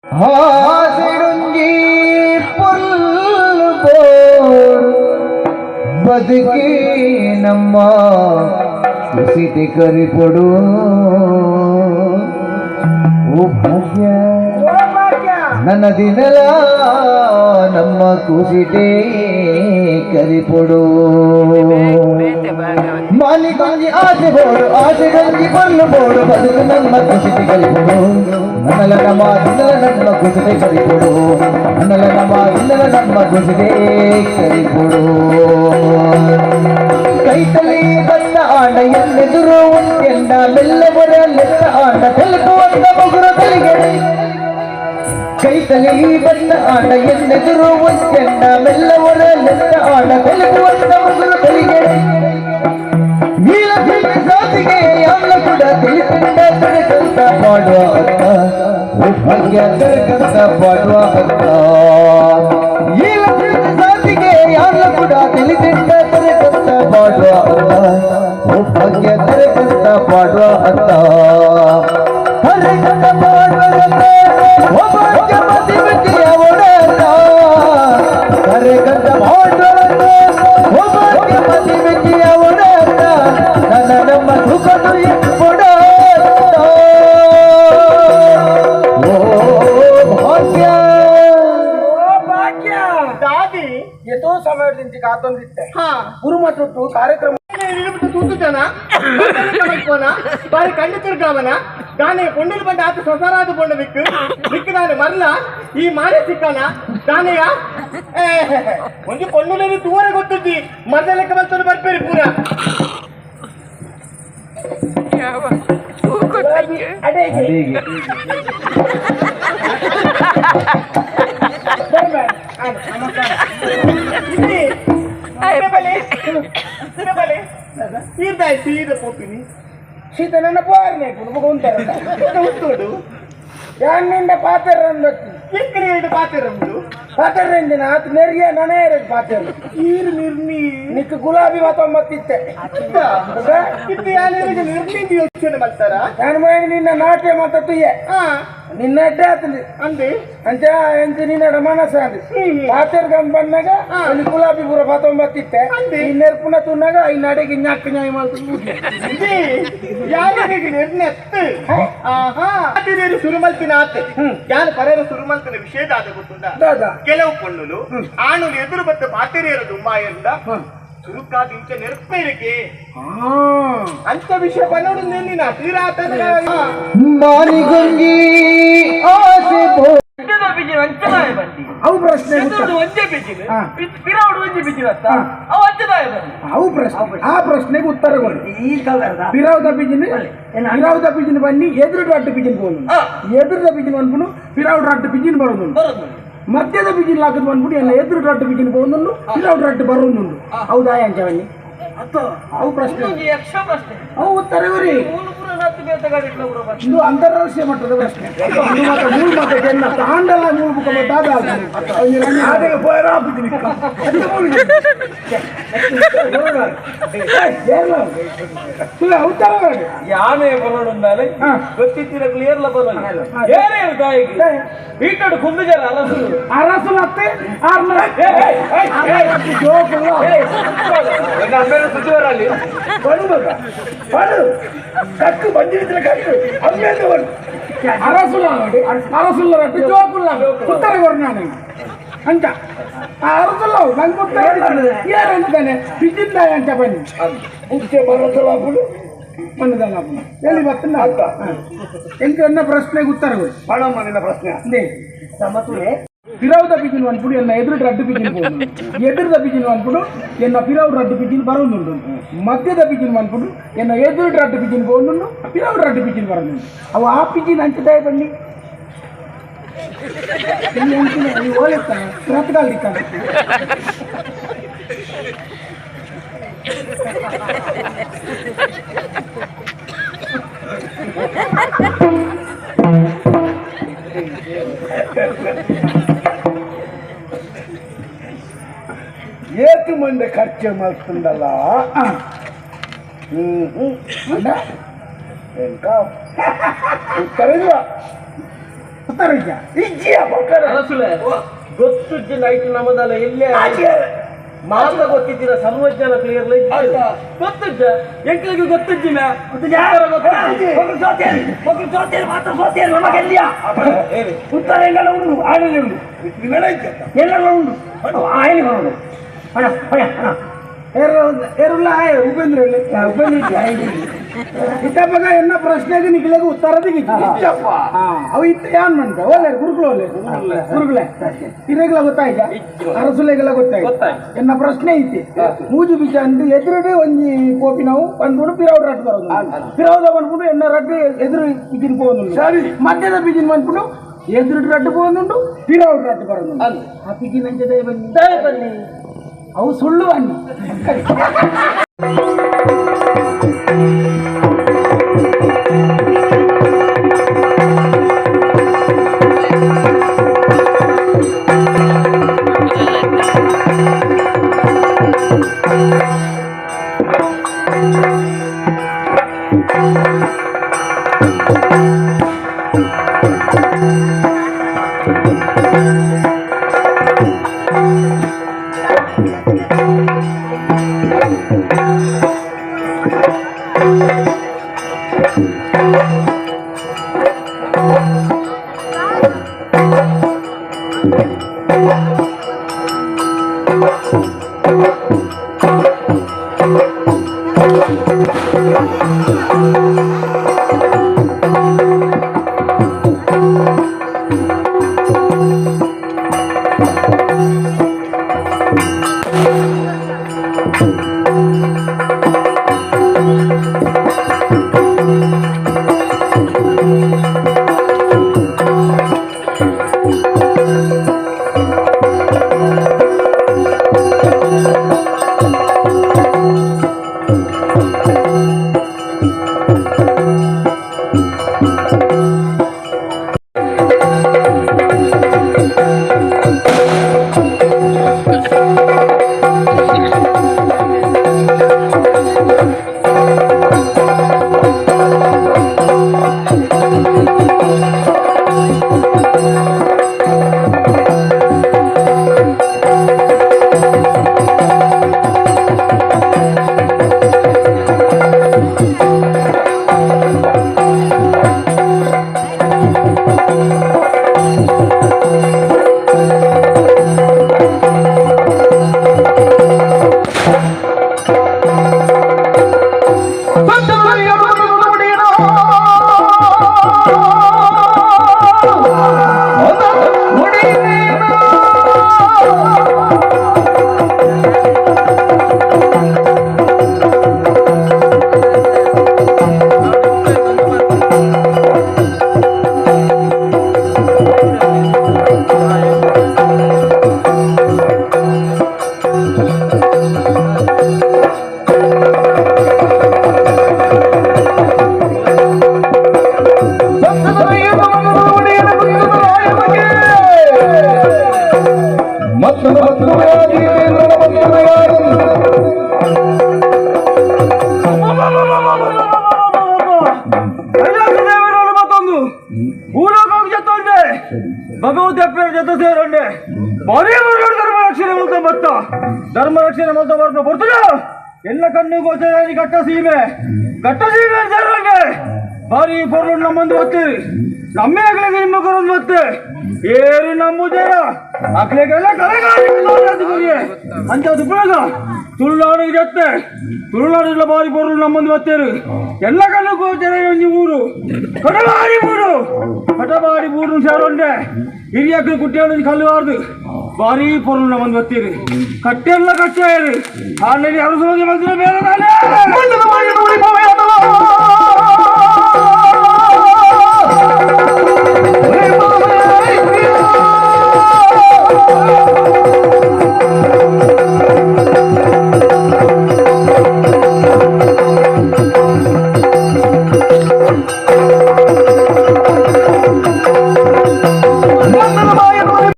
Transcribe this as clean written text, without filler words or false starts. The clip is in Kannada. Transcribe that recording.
ಹಾಸಿಡುಂಗಿ ಪುಲ್ಲು ಬದುಕಿ ನಮ್ಮ ಕುಸಿತಿ ಕರಿಪೊಡು ಓ ಭಾಗ್ಯ ನನ್ನ ದಿನಲ ನಮ್ಮ ಕುಸಿಟೇ ಕರಿಪೊಡು ಮಾಲಿಕೊಂಜಿ ಆಸೆ ಬೋಡು ಆಸೆಗೊಂಜಿ ಪಲ್ಲು ಬೋಡು ಬದುಕು ನಮ್ಮ ಕುಸಿಟಿ ಕರಿಪೊಡು ನನ್ನಲ ನಮ್ಮ ದಿನಲ ನಮ್ಮ ಕುಸಿಟೆ ಕರಿಪೊಡು ನನ್ನಲ ನಮ್ಮ ದಿನಲ ನಮ್ಮ ಕುಸಿಟೆ ಕರಿಪೊಡು ಕೈತಲಿ ಬಂದ ಆಂಡ ಎಲ್ಲೆದುರು ಉಂಟೆಂಡ ಮೆಲ್ಲವರ ಲೆಕ್ಕ ಆಂಡ ತೆಲುಪುವಂತ ಮುಗುರು ತಲಿಗೆಡೆ ಕೈತಲಿ ಬಂದ ಆಂಡ ಎಲ್ಲೆದುರು ಉಂಟೆಂಡ ಮೆಲ್ಲವರ ಲೆಕ್ಕ ಆಂಡ ತೆಲುಪುವಂತ ಮುಗುರು ತಲಿಗೆಡೆ ನೀಲ ಸಾಧಿಗೆ ಯಾವ್ಲ ಕೂಡ ತಿಳಿಸಿಂದ ತರಕಂತ ಮಾಡುವ ಅಕ್ಕ ಭಾಗ್ಯ ತರಕಂತ ಮಾಡುವ ಅಕ್ಕ ನೀಲ ಸಾಧಿಗೆ ಯಾವ್ಲ ಕೂಡ ತಿಳಿಸಿಂದ ತರಕಂತ ಮಾಡುವ ಅಕ್ಕ ಭಾಗ್ಯ ತರಕಂತ ಮಾಡುವ ಅಕ್ಕ ತರಕಂತ ಮಾಡುವ ಭಾಗ್ಯ ಮತಿ ಮಿತಿಯ ಒಡಕ ತರಕಂತ ಮಾಡುವ ಭಾಗ್ಯ ಮತಿ ಮಿತಿಯ ಒಡಕ ನನ್ನ ನಮ್ಮ ಸುಖನು ಕೊಡ ಭಾಗ್ಯ ದಾದಿ ಎಷ್ಟೋ ಸಮಯದಿಂದ ಕಾತೊಂದಿತ್ತೆ ಗುರುಮಠಟ್ಟು ಕಾರ್ಯಕ್ರಮ ತೂತುತನ ಬಾರಿ ಕಂಡು ತಿರ್ಗಾವನ ದಾನೆ ಪೊಂಡಲು ಬಂದ ಆತ ಸೊಸರಾದ ಪೊಂಡ ಬಿಕ್ಕದಾನೆ ಮರಲ ಈ ಮಾರೆ ಸಿಕ್ಕನ ದಾನೆಯ ಒಂದು ಪೊಂಡಲಲ್ಲಿ ದೂರ ಗೊತ್ತಿದ್ದಿ ಮರದ ಲೆಕ್ಕ ಬಂತು ಬರ್ಬೇರಿ ಪೂರ ಅದೇ ಸೀದ ಕೊಟ್ಟಿನಿ ಸೀತ ನನ್ನ ಪಾರನೆ ಉಂಟು ಯಾನಿಂದ ಪಾತ್ರ ಎರಡು ಪಾತ್ರ ಉಂಟು ಪಾತ್ರ ಆತ ನೆರಿಗೆ ನನೇ ಎರಡು ಪಾತ್ರ ನೀರು ನಿರ್ನಿ ನಿಕ್ ಗುಲಾಬಿ ಮತ್ತೊಂಬತ್ತಿತ್ತೆ ನಿರ್ನಿ ಯೋಚನೆ ಮಾಡ್ತಾರ ನಾನು ಮನೆ ನಿನ್ನ ನಾಟ್ಯ ಮತ್ತುಯ್ಯ ನಿನ್ನ ಅಡ್ಡೆ ಆತಂದು ಅಂದೆ ಅಂಚ ಎಂತ ನಿನ್ನ ಮನಸ್ಸು ಅಂದು ಪಾತ್ರ ಗಮ್ ಬಂದಾಗ ಅಲ್ಲಿ ಗುಲಾಬಿ ಪೂರ ಮತ್ತೊಂಬತ್ತಿತ್ತೆ ಇನ್ನೆರ್ ಪುನಃ ತುನ್ನಾಗ ಇನ್ನು ಅಡೆಗೆ ನಾಲ್ಕು ನ್ಯಾಯ ಮಾಡ್ತಾರೆ ಸುರುಮಲ್ಪಿನ ಆತೆ ಯಾರು ಪರೇರ ಸುರುಮಲ್ಪಿನ ವಿಷಯದ ಆದ ಗೊತ್ತುಂಟ ಕೆಲವು ಪೊಣ್ಣುಲು ಆಣು ಎದುರು ಬತ್ತ ಪಾತೆರಿಯರ ದುಂಬಾಯಿಂದ ಚುರುಕಾದ ಇಂಚ ನೆರಪೇರಿಕೆ ಅಂತ ವಿಷಯ ಬನ್ನೋಡು ನಿನ್ನ ತೀರಾತನ ಮಾನಿಗೊಂಗಿ ಆಸೆ ಅವು ಪ್ರಶ್ನೆ ಅವು ಪ್ರಶ್ನೆ ಆ ಪ್ರಶ್ನೆಗೆ ಉತ್ತರ ಕೊಡಿ ಪಿರಾವ್ದ ಪಿಜಿನ್ ಬನ್ನಿ ಎದುರು ಅಡ್ಡ ಪಿಜಿನ್ ಬೋದು ಎದುರದ ಪಿಜಿನ್ ಅನ್ಕೊಂಡು ಪಿರಾವ್ ಅಡ್ಡ ಪಿಜಿನ್ ಬರೋದು ಮಧ್ಯದ ಪಿಜಿನ್ ಹಾಕದ್ ಬಂದ್ಬಿಟ್ಟು ಎಲ್ಲ ಎದುರು ಅಡ್ಡ ಪಿಜಿನ್ ಬೋದು ಪಿರಾವ್ ಅಡ್ಡ ಬರೋದು ಹೌದಾ ಅಂಚ ಬನ್ನಿ ಅವು ಪ್ರಶ್ನೆ ಅವು ಉತ್ತರ ಇವರಿ ಇದು ಅಂತಾರಾಷ್ಟ್ರೀಯ ಮಟ್ಟದ ಪ್ರಶ್ನೆ ತಾಂಡಲ ಮೂಲಕ ಯಾನೆ ಬರೋಣಂದಾಲೆ ಗೊತ್ತಿತ್ತಿರ ಕ್ಲಿಯರ್ಲ ಬರೋಣ ಏನೇನು ತಾಯಿಗೆ ಈಟಡು ಕುಂದಿಜರ ಅರಸು ಮತ್ತೆ ಸುದ್ದಿವರಲ್ಲಿ ಕಟ್ಟು ಬಂದಿದ್ರೆ ಕಟ್ಟು ಅಮ್ಮೇದು ಅರಸುಲ್ಲ ನೋಡಿ ಅರಸುಲ್ಲ ರಟ್ಟು ಜೋಕುಲ್ಲ ಉತ್ತರ ಕೊಡ್ನಾನೆ ಅಂತ ಅರಸುಲ್ಲ ನಂಗೆ ಉತ್ತರ ಏನಂತಾನೆ ಬಿದ್ದಿಲ್ಲ ಅಂತ ಬನ್ನಿ ಉಚ್ಚೆ ಬರೋಸಲ್ಲ ಬಿಡು ಮನದಲ್ಲ ಎಲ್ಲಿ ಬರ್ತಾನೆ ಅಂತ ಎಂತ ನನ್ನ ಪ್ರಶ್ನೆಗೆ ಉತ್ತರ ಕೊಡಿ ಮಾಡಮ್ಮ ನಿನ್ನ ಪ್ರಶ್ನೆ ಅಂದೇ ಸಮತುಲೆ ಪಿರಾವ್ದ ಪಿಜಿನ್ ಅನ್ಬಿಡು ಎನ್ನ ಎದುರು ಅಡ್ಡು ಪಿಜಿನ್ ಬೋದು ಎದುರದ ಪಿಜಿನ್ ಅನ್ಬಿಡು ಎನ್ನ ಪಿರಾವ್ ಅಡ್ಡು ಪಿಜಿನ್ ಬರೋದುಂಟು ಮಧ್ಯದ ಪಿಜಿನ್ ಅನ್ಬಿಡು ಎನ್ನ ಎದುರು ಅಡ್ಡು ಪಿಜಿನ್ ಬೋದು ಪಿರಾವ್ ಅಡ್ಡು ಪಿಜಿನ್ ಬರೋದುಂಟು ಅವು ಆ ಪಿಜಿನ್ ಹಂಚದಾಯ ಬನ್ನಿ ನೀವು ಓದಿರ್ತಾನೆ ರತ್ಗಾಲ್ದಿಕ್ಕಾಗ ಏತು ಮಂದಿ ಖರ್ಚು ಮಾಡ್ತಂದಲ್ಲ ಎಂತ ಉತ್ತರ ಇಲ್ಲ ಉತ್ತರ ಇಜ್ಜಿಯ ಮಕ್ಕಳು ಅರಸುಲೆ ಗೊತ್ತು ನೈಟ್ ನಮ್ಮದಲ್ಲ ಎಲ್ಲೇ ಮಾತ ಗೊತ್ತಿದ್ದೀರ ಸರ್ವಜ್ಞನ ಕ್ಲಿಯರ್ ಗೊತ್ತಿದ್ದ ಎಂಕ್ಳಿಗೆ ಗೊತ್ತಿದ್ದಿನ ಉತ್ತರ ಎಲ್ಲ ಉಂಟು ಆಡಲೇ ಉಂಟು ಎಲ್ಲೆಲ್ಲ ಉಂಟು ಆಯ್ಲಿ ಬರೋದು ಹಣ ಹಣ ಏರುಲ್ಲ ಉಪೇಂದ್ರ ಇತ್ತಪ್ಪಾಗ ಎನ್ನ ಪ್ರಶ್ನೆಗೆ ನಿಖಿಲೆಗೆ ಉತ್ತರ ದಿಗಿಚ್ಚಪ್ಪ ಅವು ಇತ್ತು ಯಾನ್ ಮಂತ ಒಳ್ಳೆ ಗುರುಗಳೇ ಇರೆಗೆಲ್ಲ ಗೊತ್ತಾಯ್ತಾ ಅರಸುಲೆಗೆಲ್ಲ ಗೊತ್ತಾಯ್ತು ಎನ್ನ ಪ್ರಶ್ನೆ ಐತಿ ಮೂಜಿ ಬೀಜ ಅಂದು ಎದುರುಡೆ ಒಂಜಿ ಕೋಪಿ ನಾವು ಬಂದ್ಬಿಟ್ಟು ಪಿರೌಡ್ ರಟ್ಟು ಬರೋದು ಪಿರೌದ ಬಂದ್ಬಿಟ್ಟು ಎನ್ನ ರಟ್ಟು ಎದುರು ಬಿಜಿನ್ ಹೋಗುದು ಸರಿ ಮಧ್ಯದ ಬಿಜಿನ್ ಬಂದ್ಬಿಟ್ಟು ಎದುರು ರಟ್ಟು ಹೋಗುದುಂಟು ಪಿರೌಡ್ ರಟ್ಟು ಬರೋದು ಆ ಪಿಜಿನ್ ಅಂಚೆ ಬನ್ನಿ ಅವು ಸುಳ್ಳು ಬನ್ನಿ ಧರ್ಮ ರಕ್ಷಣೆ ಬರ್ತದ ಎಲ್ಲ ಕಣ್ಣು ಗೋಚರಿ ಘಟ್ಟ ಸೀಮೆ ಭಾರಿ ಪೊರ್ಲು ನಮ್ಮಂದು ಒತ್ತೀರಿ ನಮ್ಮೇ ಅಗ್ಲಿಗೆ ನಿಮ್ಮ ಕೊರೊಂದು ಒತ್ತೆ ಏರು ನಮ್ಮ ಜರ ಅಗ್ಲಿಗೆಲ್ಲ ಅಂಚದು ಪುಳಗ ತುಳುನಾಡಿಗೆ ಜೊತೆ ತುಳುನಾಡಿನ ಭಾರಿ ಪೊರ್ಲು ನಮ್ಮಂದು ಒತ್ತೇರು ಎಲ್ಲ ಕಣ್ಣು ಗೋಚರ ಒಂಜಿ ಊರು ಕಟಬಾಡಿ ಊರು ಸೇರೊಂಡೆ ಹಿರಿಯಕ್ಕೆ ಕುಟ್ಟಿಯನ್ನು ಕಲ್ಲುವಾರ್ದು ಭಾರಿ ಪೊರ್ಲು ನಮ್ಮಂದು ಒತ್ತೀರಿ ಕಟ್ಟೆಲ್ಲ ಕಟ್ಟಾಯಿರಿ ಆಲ್ರೆಡಿ ಅರಸೋಗಿ ಬಂದಿರೋ ಬೇರೆ